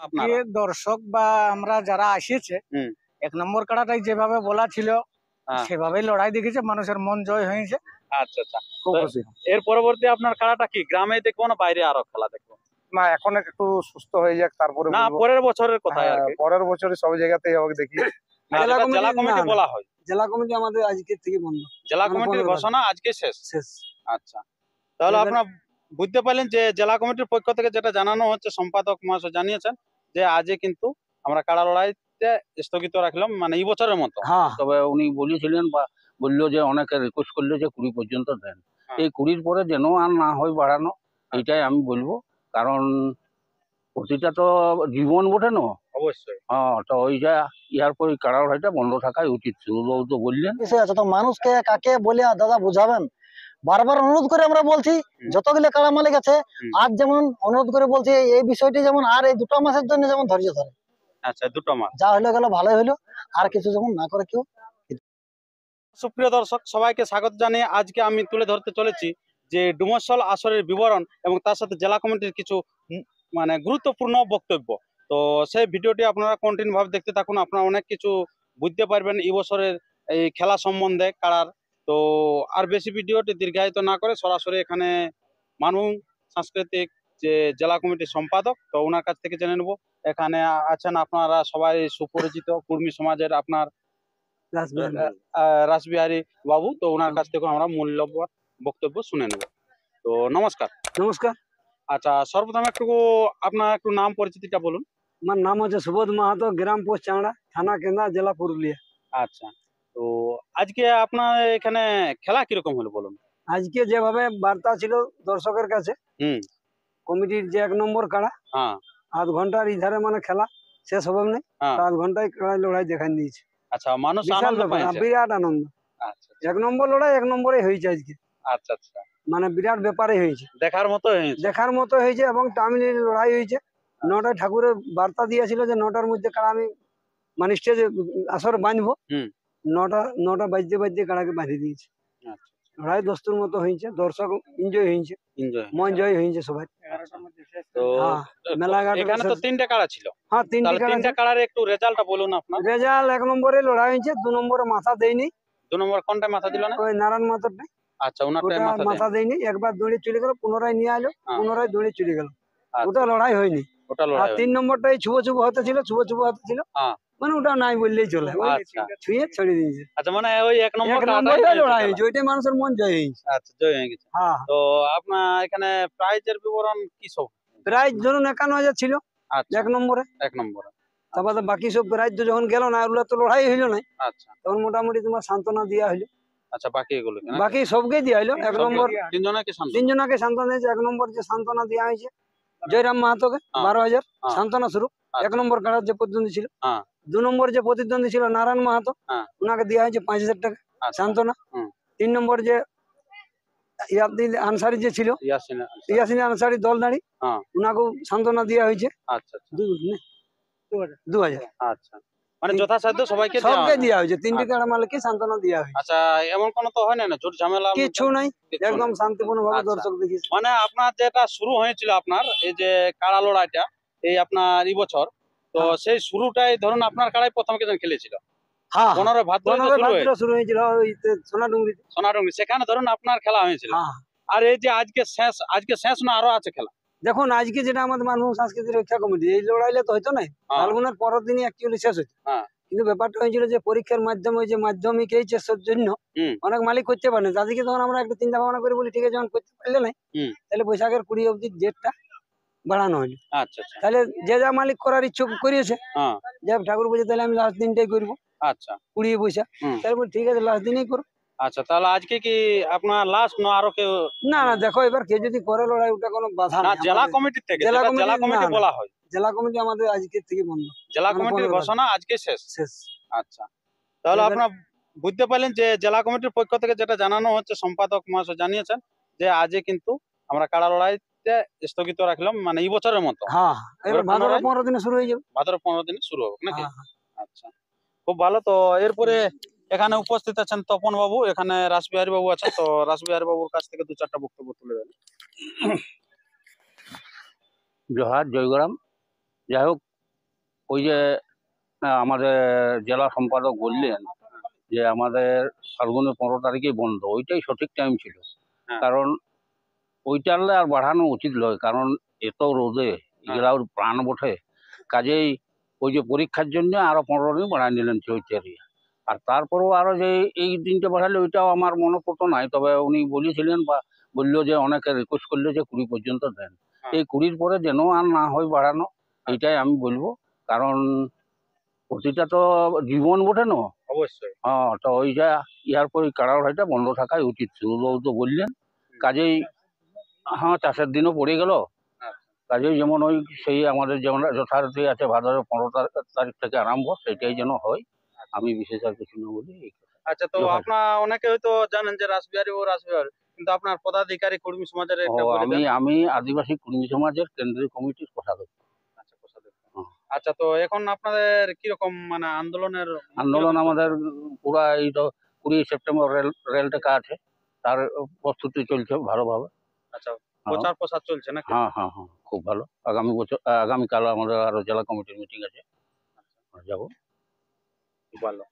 আপনারা দর্শক বা আমরা যারা আসিয়েছে হুম। 1 নম্বর কাড়াটাই যেভাবে বলা ছিল হ্যাঁ। সেভাবেই লড়াই দেখেছে, মানুষের মন জয় হয়েছে। আচ্ছা আচ্ছা। খুব তো খুশি। এর পরবর্তী আপনার খেলাটা কি গ্রামে দেখবো না বাইরে আরো খেলা দেখবো? না, এখন একটু সুস্থ হয়ে যাক তারপরে না, বলবো। পরের বছরের কথাই আর হ্যাঁ, কি। পরের বছরে সব জায়গাতেই হবে দেখি। না, যেটা জেলা কমিটি না, না। বলা হয়, জেলা কমিটি আমাদের আজকে থেকে বন্ধ। জেলা মানে কমিটির 15 ঘোষণা আজকে শেষ। শেষ। আচ্ছা, তাহলে এবার- আপনার বুঝতে পারলেন যে জেলা কমিটির পক্ষ থেকে যেটা জানানো হচ্ছে, সম্পাদক মহাশয় জানিয়েছেন যে আজকে কিন্তু আমরা কাড়া লড়াইতে স্থগিত রাখলাম, মানে এই বছরের মতো। হ্যাঁ, তবে উনি বলেছিলেন বা বললো যে অনেকে রিকোয়েস্ট করলো যে 20 পর্যন্ত দেন। হ্যাঁ। এই 20 পরে যেন আর না হয় বাড়ানো, এইটাই আমি বলবো। কারণ প্রতিটা তো জীবন বটে না। অবশ্যই। হ্যাঁ, তো ওইটা ইয়ার পরে কাড়া লড়াইটা বন্ধ থাকাই উচিত। সুরবাবু তো বললেন। বিষয় আছে, তো মানুষকে কাকে বলে দাদা বুঝাবেন? বারবার অনুরোধ করে আমরা বলছি, যতগুলো কাড়া মালিক আছে আজ যেমন অনুরোধ করে বলছি এই বিষয়টি যেমন আর এই 2 মাসের জন্য যেমন ধৈর্য ধরে। আচ্ছা, 2 মাস। যা হলে গেল ভালোই হলো, আর কিছু যেমন না করে কেউ। সুপ্রিয় দর্শক, সবাইকে স্বাগত জানিয়ে আজকে আমি তুলে ধরতে চলেছি যে ডুমসল আসরের বিবরণ এবং তার সাথে জেলা কমিটির কিছু মানে গুরুত্বপূর্ণ বক্তব্য। তো সেই ভিডিওটি আপনারা কন্টিনিউ ভাবে দেখতে থাকুন, আপনারা অনেক কিছু বুঝতে পারবেন এই বছরের এই খেলা সম্বন্ধে কাড়ার। তো আর বেশি ভিডিওটি দীর্ঘায়িত না করে সরাসরি এখানে মানুষ সাংস্কৃতিক যে জেলা কমিটির সম্পাদক, তো ওনার কাছ থেকে জেনে নেব। এখানে আছেন আপনারা সবাই সুপরিচিত কুর্মী সমাজের আপনার রাসবিহারী বাবু, তো ওনার কাছ থেকে আমরা মূল্যবান বক্তব্য শুনে নেব। তো নমস্কার। নমস্কার। আচ্ছা, সর্বপ্রথম আপনার একটু নাম পরিচিতিটা বলুন। আমার নাম হচ্ছে সুবোধ মাহাতো, গ্রাম পোস্ট চাংড়া, থানা কেন্দা, জেলা পুরুলিয়া। আচ্ছা, তো আজকে আপনার এখানে খেলা কিরকম হলো বলুন। আজকে যেভাবে বার্তা ছিল দর্শকের কাছে, হুম। কমিটির যে 1 নম্বর কাড়া হ্যাঁ। আধ ঘন্টার ইধারে মানে খেলা শেষ হবে না, হ্যাঁ। আধ ঘন্টায় কাড়াই লড়াই দেখান দিয়েছে। আচ্ছা, মানুষ বিশাল আনন্দ ব্যাপার, পাইছে। বিরাট আনন্দ। আচ্ছা 1 নম্বর লড়াই 1 নম্বরে হয়েছে আজকে। আচ্ছা আচ্ছা, মানে বিরাট ব্যাপারে হয়েছে, দেখার মতো হয়েছে। দেখার মতো হয়েছে এবং টাইমলি লড়াই হয়েছে। 9টায় ঠাকুরের বার্তা দিয়েছিল যে 9টার মধ্যে কাড়া আমি মানে স্টেজে আসর বাঁধবো। হুম। 9টা বাজতে বাজতে কাড়াকে বাঁধে দিয়েছে। আচ্ছা, লড়াই দস্তুর মতো হয়েছে, দর্শক এনজয় হয়েছে, এনজয়। মন জয় হয়েছে সবাই। তো হ্যাঁ, মেলাঘাট এখানে তো 3টে কাড়া ছিল। হ্যাঁ, 3টি তাহলে কাড়া 3টে কাড়ার একটু রেজাল্টটা বলুন আপনার। রেজাল্ট 1 নম্বরে লড়াই হয়েছে, 2 নম্বরে মাথা দেয়নি। 2 নম্বর কোনটা মাথা দিল না? ওই নারায়ণ মাথাটা আচ্ছা, ওনারটাই ওটা মাথা মাথা দেয়নি, একবার দৌড়ে চলে গেল, পুনরায় নিয়ে আলো, হ্যাঁ। পুনরায় দৌড়ে চলে গেল। আচ্ছা, ওটা লড়াই হয়নি। ওটা আর লড়াই 3 নম্বরটাই ছুবো ছুবো হতে ছিল, ছুবো ছুবো হতে ছিল। হ্যাঁ। মানে ওটা নাই বললেই চলে, আচ্ছা। ছুঁয়ে ছেড়ে দিয়েছে। আচ্ছা, মানে ওই 1 নম্বর 1 নম্বরটাই লড়াই হয়েছে, ওইটাই মানুষের মন জয় হয়েছে। আচ্ছা, জয় হয়ে গেছে। হ্যাঁ, তো আপনার এখানে প্রাইজের বিবরণ কি সব? প্রাইজ ধরুন 51,000 ছিল আচ্ছা, 1 নম্বরে। 1 নম্বরে। তারপরে বাকি সব প্রাইজ তো যখন গেল না, ওগুলো তো লড়াই হইলো না, আচ্ছা তখন মোটামুটি তোমার সান্ত্বনা দেওয়া হইলো। আচ্ছা, বাকি এগুলো কি না? বাকি সবকে দেওয়া হইলো। 1 নম্বর 3 জনকে শান্ত। 3 জনকে সান্ত্বনা দিয়েছে। 1 নম্বর যে সান্ত্বনা দেওয়া হয়েছে জয়রাম মাহাতোকে 12,000 সান্ত্বনা স্বরূপ। 1 নম্বর কাড়ার যে প্রতিদ্বন্দ্বী ছিল। হ্যাঁ। 2 নম্বর যে প্রতিদ্বন্দ্বী ছিল নারায়ণ মাহাতো, হ্যাঁ। ওনাকে দেওয়া হয়েছে 5,000 টাকা সান্ত্বনা। 3 নম্বর যে আনসারি যে ছিল, ইয়াসিন আনসারি দল দাঁড়ি, ওনাকেও সান্ত্বনা দেওয়া হয়েছে। আচ্ছা 2,000। আচ্ছা, মানে যথাসাধ্য সবাইকে দেওয়া হয়েছে। 3টি কাড়া মালিককে সান্ত্বনা দেওয়া হয়েছে। আচ্ছা, এমন কোনো তো হয় না ঝুট ঝামেলা? কিছু নাই, একদম শান্তিপূর্ণ ভাবে দর্শক দেখিয়েছে। মানে আপনার যেটা শুরু হয়েছিল আপনার এই যে কাড়া লড়াইটা এই আপনার এই বছর, তো সেই শুরুটাই ধরুন আপনার কাড়াই প্রথম কেজন খেলেছিল। 15 ভাদ্র শুরু হয়েছিল ওই সোনাডুঙ্গরি। সেখানে ধরুন আপনার খেলা হয়েছিল। আর এই যে আজকে শেষ না আরো আছে খেলা? দেখুন, আজকে যেটা আমাদের মানভূম সাংস্কৃতিক রক্ষা কমিটি, এই লড়াইলে তো হয়তো নাই, ফাল্গুনের পরের দিনই অ্যাকচুয়ালি শেষ হইতো। কিন্তু ব্যাপারটা হয়েছিল যে পরীক্ষার মাধ্যমে যে মাধ্যমিক এইচএস এর জন্য অনেক মালিক করতে পারে না, তাদেরকে তখন আমরা একটু চিন্তা ভাবনা করে বলি ঠিক আছে, যখন করতে পারলে নাই তাহলে বৈশাখের 20 অব্দি ডেটটা বাড়ানো হইলো। আচ্ছা, তাহলে যে যা মালিক করার ইচ্ছুক করিয়েছে, যে ঠাকুর বলছে তাহলে আমি লাস্ট দিনটাই করবো। আচ্ছা, 20 বৈশাখ। তাহলে বলি ঠিক আছে, লাস্ট দিনেই করো। আচ্ছা, তাহলে আজকে কি আপনার লাস্ট না আরো কেউ? না, দেখো এবার কে যদি করে লড়াই, ওটা কোনো বাধা না, না। জেলা কমিটির থেকে, জেলা কমিটি বলা হয়। জেলা কমিটি আমাদের আজকে থেকে বন্ধ। জেলা কমিটির ঘোষণা আজকে শেষ। আচ্ছা, তাহলে এবার- আপনারা বুঝতে পারলেন যে জেলা কমিটির পক্ষ থেকে যেটা জানানো হচ্ছে, সম্পাদক মহাশয় জানিয়েছেন যে আজকে কিন্তু আমরা কাড়া লড়াইতে স্থগিত রাখলাম, মানে এই বছরের মতো। হ্যাঁ, এবার ভাদ্র 15 দিনে শুরু হয়ে যাবে। ভাদ্র 15 দিনে শুরু হবে নাকি? আচ্ছা, খুব ভালো। তো এরপরে এখানে উপস্থিত আছেন তপন বাবু, এখানে রাসবিহারী বাবু আছেন। তো রাসবিহারী বাবুর কাছ থেকে 2-4টা বক্তব্য তুলে দেন। জোহার, জয়গ্রাম। যাই হোক, ওই যে আমাদের জেলা সম্পাদক বললেন যে আমাদের ফাল্গুনের 15 তারিখেই বন্ধ, ওইটাই সঠিক টাইম ছিল। হ্যাঁ। কারণ ওইটারলে আর বাড়ানো উচিত নয়, কারণ এত রোদে এগুলার প্রাণ বটে। কাজেই ওই যে পরীক্ষার জন্য আরো 15 দিন বাড়াই নিলেন 24। আর তারপরেও আরো যে এই দিনটা বাড়ালে ওইটাও আমার মনোপত নাই, তবে উনি বলেছিলেন বা বললো যে অনেকে রিকোয়েস্ট করলে যে 20 পর্যন্ত দেন। এই 20-র পরে যেন আর না হয় বাড়ানো, এইটাই আমি বলবো। কারণ প্রতিটা তো জীবন বটে না। অবশ্যই। হ্যাঁ, তো ওইটা ইয়ার পরে কারাড়াইটা বন্ধ থাকাই উচিত, সুরবাবু তো বললেন। কাজেই হ্যাঁ, চাষের দিনও পড়ে গেল। কাজেই যেমন ওই সেই আমাদের যেমন যথারীতি আছে ভাদ্রের 15 তারিখ থেকে আরম্ভ, সেটাই যেন হয়। আমি বিশেষ আর কিছু না বলি। আচ্ছা, তো আপনার অনেকে হয়তো জানেন যে রাসবিহারী ও রাসবিহারী, কিন্তু আপনার পদাধিকারী কর্মী সমাজের একটা বলে দেন। আমি আদিবাসী কর্মী সমাজের কেন্দ্রীয় কমিটির কোষাধ্যক্ষ। আচ্ছা, কোষাধ্যক্ষ। আচ্ছা, তো এখন আপনাদের কিরকম মানে আন্দোলন আমাদের পুরা এই তো 20 সেপ্টেম্বর রেল টেকা আছে, তার প্রস্তুতি চলছে ভালোভাবে। আচ্ছা, প্রচার প্রসার চলছে নাকি? হ্যাঁ হ্যাঁ হ্যাঁ, খুব ভালো। আগামীকাল আমাদের আরো জেলা কমিটির মিটিং আছে, যাবো। ভালো।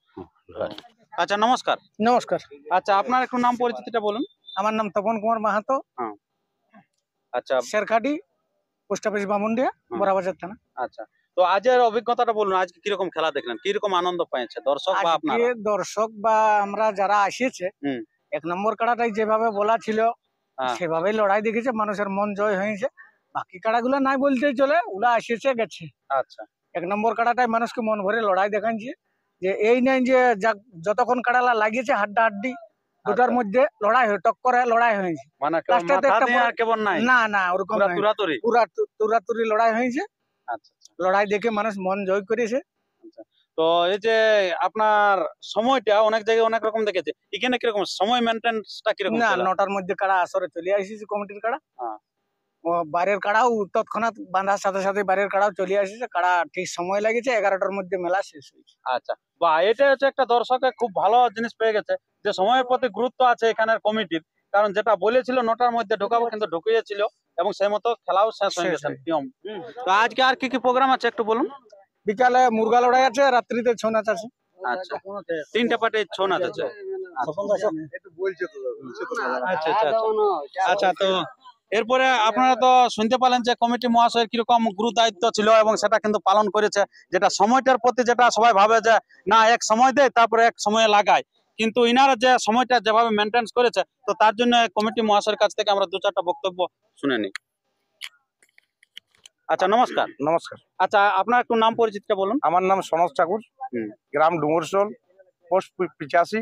আচ্ছা, নমস্কার। নমস্কার, আচ্ছা, আপনার একটু নাম পরিচিতিটা বলুন। আমার নাম তপন কুমার মাহাতো। আচ্ছা। শেরখাটি, পোস্ট অফিস বামুনডিয়া, বড়াবাজার থানা। আচ্ছা, তো আজের অভিজ্ঞতাটা বলুন। আজকে কিরকম খেলা দেখলেন, কিরকম আনন্দ পেয়েছে দর্শক বা আপনারা? আজকে দর্শক বা আমরা যারা আসিয়েছে, 1 নম্বর কাড়াটাই যেভাবে বলা ছিল সেভাবেই লড়াই দেখেছে, মানুষের মন জয় হয়েছে। বাকি কাড়াগুলো নাই বলতেই চলে, ওরা আসিয়েছে গেছে। আচ্ছা, 1 নম্বর কাড়াটাই মানুষকে মন ভরে লড়াই দেখাচ্ছে, যে এই নেই যে যতক্ষণ কাড়ালা লাগিয়েছে হাড্ডাহাড্ডি দুটার মধ্যে লড়াই হয়ে টক্করে লড়াই হয়েছে। মানে লাস্টেতে একটা কেমন নাই, না ওরকম পুরা তুরাতুরি। পুরা তুরাতুরি লড়াই হয়েছে। আচ্ছা, লড়াই দেখে মানুষ মন জয় করেছে। তো এই যে আপনার সময়টা অনেক জায়গায় অনেক রকম দেখেছে, এখানে কিরকম সময় মেনটেন্সটা কিরকম? না, ছিল? 9টার মধ্যে কাড়া আসরে চলে আসিছে কমিটির কাড়া। হ্যাঁ। ও বাইরের কাড়াও তৎক্ষণাৎ বাঁধার সাথে সাথে বাইরের কাড়াও চলে আসিছে। কাড়া ঠিক সময় লাগেছে, 11টার মধ্যে মেলা শেষ হয়েছে। আচ্ছা, বা এটা হচ্ছে একটা দর্শকের খুব ভালো জিনিস পেয়ে গেছে, যে সময়ের প্রতি গুরুত্ব আছে এখানের কমিটির। কারণ যেটা বলেছিল 9টার মধ্যে ঢোকাবো, কিন্তু ঢুকিয়েছিল এবং সেই মতো খেলাও শেষ হয়ে গেছে নিয়ম। তো আজকে আর কি কি প্রোগ্রাম আছে একটু বলুন। বিকালে মুরগা লড়াই আছে, রাত্রিতে ছৌ নাচ আছে। আচ্ছা, 3টে পার্টে ছৌ নাচ আছে। আচ্ছা আচ্ছা আচ্ছা। তো এরপরে আপনারা তো শুনতে পেলেন যে কমিটি মহাশয়ের কিরকম গুরু দায়িত্ব ছিল, এবং সেটা কিন্তু পালন করেছে। যেটা সময়টার প্রতি যেটা সবাই ভাবে যে না এক সময় দেয় তারপরে এক সময়ে লাগায়, কিন্তু ইনারা যে সময়টা যেভাবে মেনটেন্স করেছে, তো তার জন্য কমিটি মহাশয়ের কাছ থেকে আমরা 2-4টা বক্তব্য শুনে নিই। আচ্ছা, নমস্কার। নমস্কার, আচ্ছা, আপনার একটু নাম পরিচিতিটা বলুন। আমার নাম সনজ ঠাকুর, গ্রাম Dumurshol, post 85,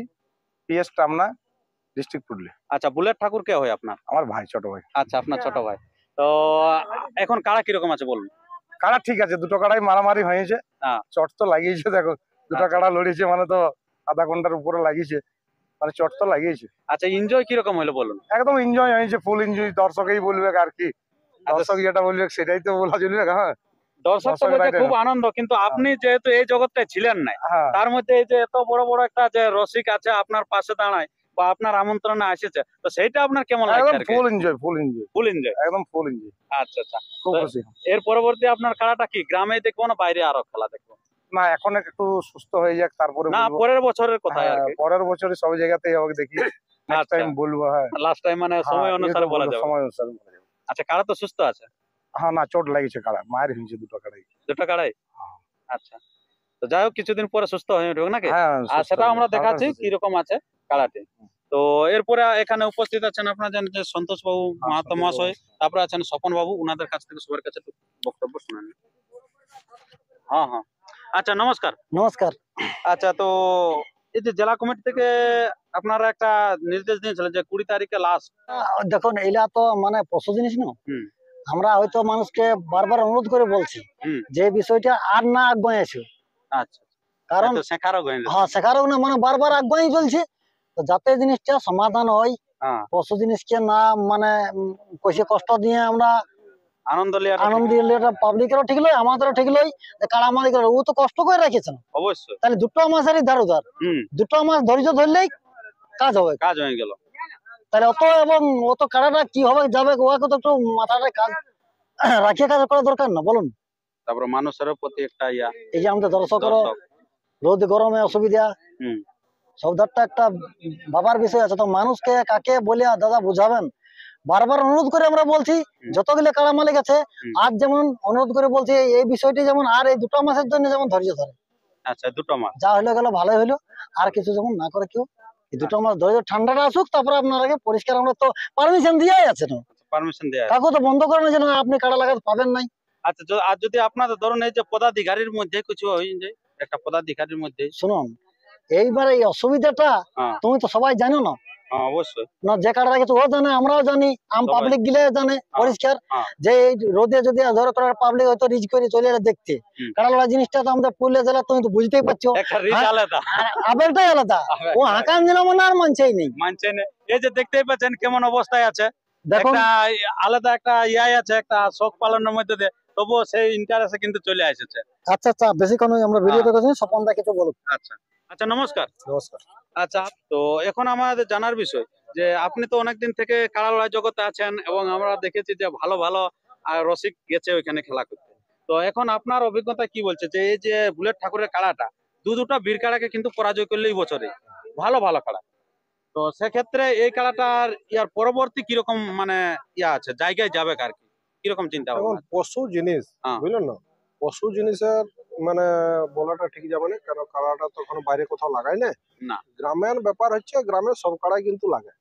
PS Tamna, district Purulia. আচ্ছা, বুলেট ঠাকুর কে হয় আপনার? আমার ভাই, ছোট ভাই। আচ্ছা, আপনার ছোট ভাই। তো এখন কারা কিরকম আছে বলুন। কাড়া ঠিক আছে, দুটো কাড়াই মারামারি হয়েছে। চট তো লাগিয়েছে, দেখো দুটো কাড়া লড়িয়েছে মানে তো আধা ঘন্টার উপরে লাগিয়েছে, মানে চট তো লাগিয়েছে। আচ্ছা, এনজয় কিরকম হলো বলুন। একদম এনজয় হয়েছে, ফুল এনজয়। দর্শকই বলবে আর কি, দর্শক যেটা বলবে সেটাই তো বলা চলবে। হ্যাঁ, দর্শক তো বলছে খুব আনন্দ, কিন্তু আপনি যেহেতু এই জগৎটায় ছিলেন না, তার মধ্যে এই যে এত বড় বড় একটা যে রসিক আছে আপনার পাশে দাঁড়ায় বা আপনার আমন্ত্রণে আসেছে, তো সেইটা আপনার কেমন লাগছে? Full enjoy, full enjoy, full enjoy, একদম ফুল এনজয়। আচ্ছা আচ্ছা, খুব খুশি। এর পরবর্তী আপনার খেলাটা কি গ্রামে দেখবো না বাইরে আরো খেলা দেখবো? না, এখন একটু সুস্থ হয়ে যাক তারপরে না, পরের বছরের কথা আর কি। পরের বছরে সব জায়গাতেই হবে, দেখি নেক্সট টাইম বলবো। হ্যাঁ, লাস্ট টাইম মানে সময় অনুসারে বলা যাবে। সময় অনুসারে বলা যাবে। আচ্ছা, কারা তো সুস্থ আছে? হ্যাঁ, না চোট লাগিয়েছে কাড়া, মায়ের হয়েছে দুটো কাড়াই। দুটো কাড়াই? আচ্ছা, তো যাই হোক কিছুদিন পরে সুস্থ হয়ে উঠবে নাকি? হ্যাঁ, আর সেটা আমরা দেখাচ্ছি কিরকম আছে কাড়াটি। তো এরপরে এখানে উপস্থিত আছেন আপনারা জানেন যে সন্তোষ বাবু মাহাতো মহাশয়, তারপরে আছেন স্বপন বাবু। উনাদের কাছ থেকে সবার কাছে বক্তব্য শুনেন। হ্যাঁ হ্যাঁ, আচ্ছা, নমস্কার। নমস্কার। আচ্ছা, তো এই যে জেলা কমিটি থেকে আপনারা একটা নির্দেশ দিয়েছিলেন যে 20 তারিখে লাস্ট। দেখুন, এলা তো মানে পশু জিনিস না। আমরা হয়তো মানুষকে বারবার অনুরোধ করে বলছি যে বিষয়টা আর না আগ্রহে। আচ্ছা, কারণ শেখারও না, মানে বারবার আগ্রহী চলছে, তো যাতে জিনিসটা সমাধান হয়, পশু জিনিসকে না মানে কইছে কষ্ট দিয়ে আমরা আনন্দ লিয়ে পাবলিকেরও ঠিক লয়, আমাদেরও ঠিক লয়। কারণ আমাদের ও তো কষ্ট করে রাখেছেন, অবশ্যই। তাহলে 2 মাসেরই ধার উধার, 2 মাস ধৈর্য ধরলেই কাজ হবে, কাজ হয়ে গেল। তাহলে অত কাড়াটা কি হবে যাবে, ওকে তো একটু মাথাটা কাজ রাখিয়ে কাজ করা দরকার না, বলুন। তারপরে মানুষের প্রতি একটা ইয়া, এই যে আমাদের দর্শকের দর্শক। রোদ গরমে অসুবিধা, হুম। সবদারটা একটা ভাবার বিষয় আছে। তো মানুষকে কাকে বলে দাদা বুঝাবেন, বারবার অনুরোধ করে আমরা বলছি যতগুলো কাড়া মালিক আছে, আজ যেমন অনুরোধ করে বলছি এই বিষয়টি যেমন আর এই 2 মাসের জন্য যেমন ধৈর্য ধরে। আচ্ছা 2 মাস। যা হলো গেল ভালোই হলো, আর কিছু যেমন না করে কেউ, এই 2 মাস ধৈর্য, ঠান্ডাটা আসুক, তারপরে আপনারাকে পরিষ্কার আমরা তো পারমিশন দিয়েই আছে না, পারমিশন দেয়া আছে। কাকু তো বন্ধ করেন যে না আপনি কাড়া লাগাতে পাবেন নাই। আচ্ছা আর যদি আপনাদের ধরুন এই যে পদাধিকারীর মধ্যে কিছু হয়ে যায়, একটা পদাধিকারীর মধ্যে, শুনুন এইবার এই অসুবিধাটা তুমি তো সবাই জানো না, অবশ্যই না যে কাড়া কিছু ও জানে, আমরাও জানি, আম পাবলিক গিলে জানে পরিষ্কার, যে এই রোদে যদি ধরো পাবলিক হয়তো রিজ করে চলে এলে দেখতে কাড়া লড়া জিনিসটা তো আমাদের পুরুলিয়া জেলা তুমি তো বুঝতেই পারছো, একটা রিচ আলাদা, আবেলটাই আলাদা, ও হাঁকান দিল মানে আর মানছেই নেই। মানছে না। এই যে দেখতেই পাচ্ছেন কেমন অবস্থায় আছে, দেখুন একটা আলাদা একটা ইয়াই আছে, একটা শোক পালনের মধ্যে দিয়ে, তবুও সেই ইন্টারেস্টে কিন্তু চলে এসেছে। আচ্ছা আচ্ছা, বেশিক্ষণ আমরা ভিডিও দেখেছি, স্বপন দা কিছু বলুন। আচ্ছা আচ্ছা, নমস্কার। নমস্কার। আচ্ছা, তো এখন আমাদের জানার বিষয় যে আপনি তো অনেকদিন থেকে কাড়া লড়াই জগতে আছেন এবং আমরা দেখেছি যে ভালো ভালো রসিক গেছে ওইখানে খেলা করতে। তো এখন আপনার অভিজ্ঞতা কি বলছে যে এই যে বুলেট ঠাকুরের কাড়াটা দুটা বীর কাড়াকে কিন্তু পরাজয় করলে এই বছরে ভালো ভালো কাড়া, তো সেক্ষেত্রে এই কাড়াটার ইয়ার পরবর্তী কিরকম মানে ইয়া আছে, জায়গায় যাবে আর কি কিরকম চিন্তা এখন ভাবনা? পশু জিনিস, বুঝলেন না, পশু জিনিসের মানে বলাটা ঠিক যাবে না, কারণ কাড়াটা তো এখন বাইরে কোথাও লাগায় না। গ্রামের ব্যাপার হচ্ছে, গ্রামে সব কাড়াই কিন্তু লাগে।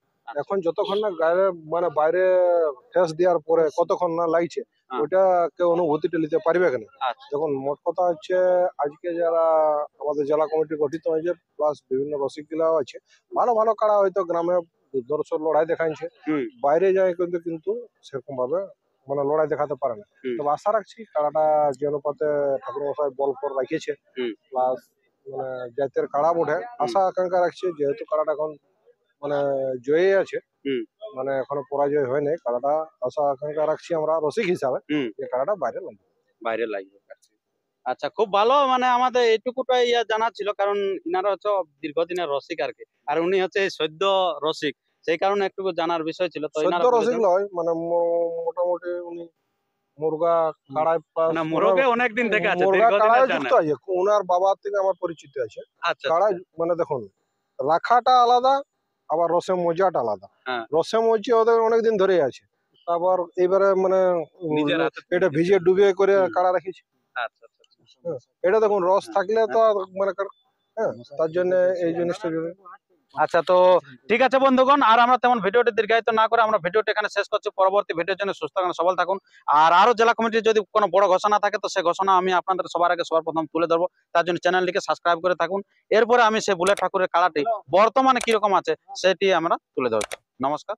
এখন যতক্ষণ না গায়ে মানে বাইরে ঠেস দেওয়ার পরে কতক্ষণ না লাগছে, ওইটা কেউ অনুভূতিটা নিতে পারবে কেন। যখন মোট কথা হচ্ছে আজকে যারা আমাদের জেলা কমিটি গঠিত হয়েছে, প্লাস বিভিন্ন রসিক গুলাও আছে, ভালো ভালো কাড়া হয়তো গ্রামে দর্শক লড়াই দেখাচ্ছে, বাইরে যায় কিন্তু সেরকম ভাবে মানে লড়াই দেখাতে পারে না। তবে আশা রাখছি কাড়াটা যে অনুপাতে ঠাকুর মশাই বল ফল রাখিয়েছে, প্লাস মানে জাতের কাড়া বটে, আশা আকাঙ্ক্ষা রাখছি যেহেতু কাড়াটা এখন মানে জয়ী আছে, মানে এখনো পরাজয় হয় নাই, কাড়াটা আশা আকাঙ্ক্ষা রাখছি আমরা রসিক হিসাবে যে কাড়াটা বাইরে লাগবে। আচ্ছা, খুব ভালো, মানে আমাদের এইটুকুটাই জানা ছিল, কারণ ইনারা হচ্ছে দীর্ঘদিনের রসিক আর কি, আর উনি হচ্ছে সদ্য রসিক, সেই কারণে একটু জানার বিষয় ছিল। তো সদ্য রসিক নয়, মানে মোটামুটি উনি মুরগা কাড়ায় না, মুরগে অনেকদিন থেকে আছে, মুরগা কাড়ায় দীর্ঘদিনের যুক্ত আছে, ওনার বাবার থেকে আমার পরিচিত আছে। আচ্ছা, কাড়াই মানে দেখুন রাখাটা আলাদা, আবার রসে মজাটা আলাদা। রসে মজি ওদের অনেকদিন ধরে আছে, তারপর এবারে মানে এটা ভিজে ডুবিয়ে করে কাড়া রাখিছি। আচ্ছা আচ্ছা, এটা দেখুন রস থাকলে তো মানে তার জন্য এই জিনিসটা। আচ্ছা, তো ঠিক আছে বন্ধুগণ, আর আমরা তেমন ভিডিওটি দীর্ঘায়িত না করে আমরা ভিডিওটি এখানে শেষ করছি। পরবর্তী ভিডিওর জন্য সুস্থ থাকুন, সবল থাকুন, আর আরো জেলা কমিটির যদি কোনো বড় ঘোষণা থাকে তো সেই ঘোষণা আমি আপনাদের সবার আগে সবার প্রথম তুলে ধরবো। তার জন্য চ্যানেলটিকে সাবস্ক্রাইব করে থাকুন। এরপরে আমি সেই বুলেট ঠাকুরের কাড়াটি বর্তমানে কিরকম আছে সেটি আমরা তুলে ধরবো। নমস্কার।